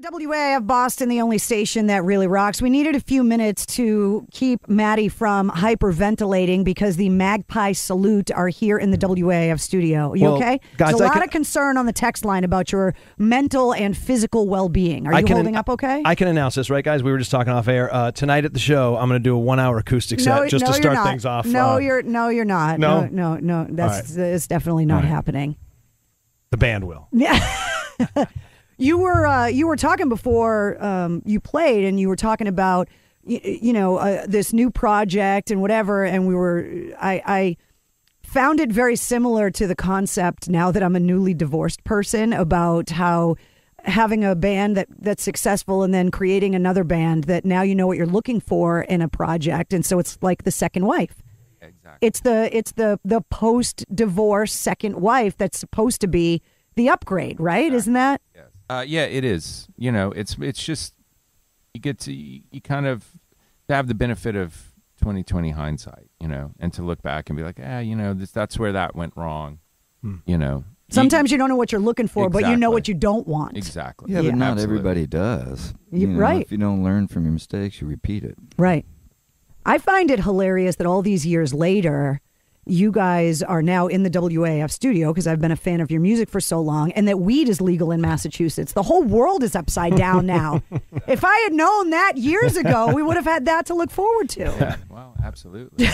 WAAF Boston, the only station that really rocks. We needed a few minutes to keep Maddie from hyperventilating because the Magpie Salute are here in the WAAF studio. Are you okay? Guys, there's a lot of concern on the text line about your mental and physical well-being. Are you holding up okay? I can announce this, right, guys? We were just talking off air. Tonight at the show, I'm going to do a 1-hour acoustic set just to start things off. No, you're not. No? No. It's definitely not happening. The band will. Yeah. You were talking before you played, and you were talking about this new project and whatever, and I found it very similar to the concept now that I'm a newly divorced person about how having a band that's successful and then creating another band that now you know what you're looking for in a project, and so it's like the second wife. Exactly. It's the post-divorce second wife that's supposed to be the upgrade, right? Exactly. Isn't that? Yes. Yeah, it is. It's just you kind of have the benefit of 20/20 hindsight, and to look back and be like, that's where that went wrong, Sometimes you don't know what you're looking for, exactly. but you know what you don't want. Exactly. Yeah, but not Absolutely. everybody does. Right. If you don't learn from your mistakes, you repeat it. Right. I find it hilarious that all these years later, you guys are now in the WAAF studio because I've been a fan of your music for so long, and that weed is legal in Massachusetts. The whole world is upside down now. If I had known that years ago, we would have had that to look forward to. Yeah, well, absolutely.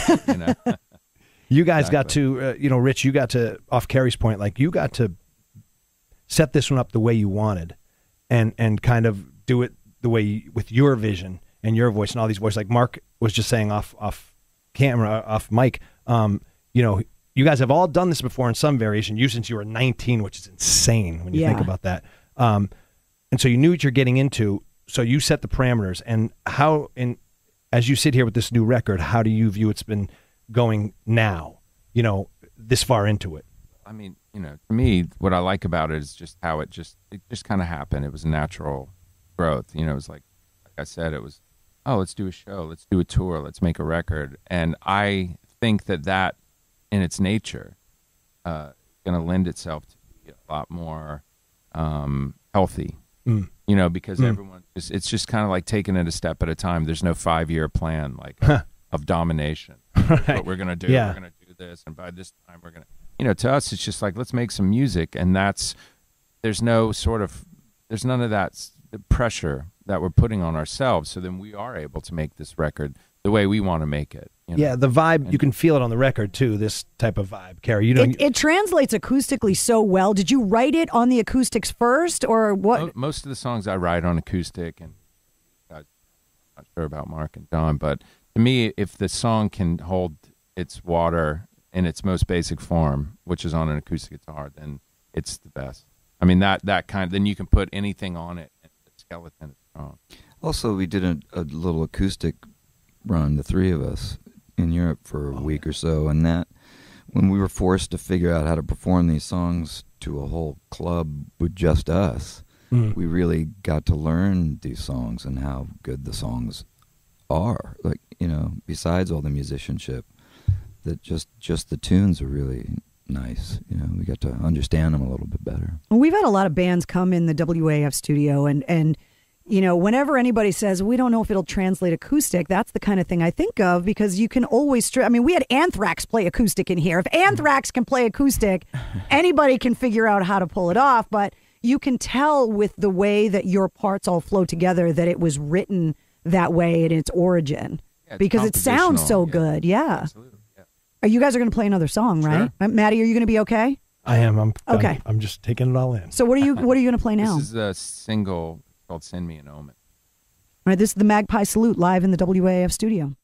You guys got to, Rich, you got to, off Carrie's point, like you got to set this one up the way you wanted and kind of do it the way with your vision and your voice and all these voices. Like Mark was just saying off camera, off mic, you guys have all done this before in some variation. You since you were 19, which is insane when you think about that. And so you knew what you're getting into. So you set the parameters. And as you sit here with this new record, how do you view it's been going now? This far into it. I mean, to me, what I like about it is just how it just kind of happened. It was a natural growth. It was like I said, it was, let's do a show, let's do a tour, let's make a record. And I think that in its nature going to lend itself to be a lot more healthy, because everyone it's just kind of like taking it a step at a time. There's no 5-year plan of domination. Right. What we're going to do, yeah. We're going to do this, and by this time we're going to, to us, it's just like, let's make some music. And there's none of that the pressure that we're putting on ourselves. So then we are able to make this record the way we want to make it. Yeah, the vibe, you can feel it on the record, too, this type of vibe, Carrie. It translates acoustically so well. Did you write it on the acoustics first, or what? Most of the songs I write on acoustic, and I'm not sure about Mark and Don, but to me, if the song can hold its water in its most basic form, which is on an acoustic guitar, then it's the best. I mean, that kind, then you can put anything on it, and the skeleton is strong. Also, we did a little acoustic run, the three of us, in Europe for a week or so, and that when we were forced to figure out how to perform these songs to a whole club with just us, we really got to learn these songs and how good the songs are. Like, besides all the musicianship, that just the tunes are really nice. We got to understand them a little bit better. Well, we've had a lot of bands come in the WAAF studio, and whenever anybody says, we don't know if it'll translate acoustic, that's the kind of thing I think of, because you can always, we had Anthrax play acoustic in here. If Anthrax can play acoustic, anybody can figure out how to pull it off, but you can tell with the way that your parts all flow together that it was written that way in its origin, because it sounds so good. Yeah. Absolutely. Yeah. You guys are going to play another song, right? Sure. Maddie, are you going to be okay? I am. Okay. I'm just taking it all in. So what are you going to play now? This is a single called Send Me an Omen. All right, this is the Magpie Salute live in the WAAF studio.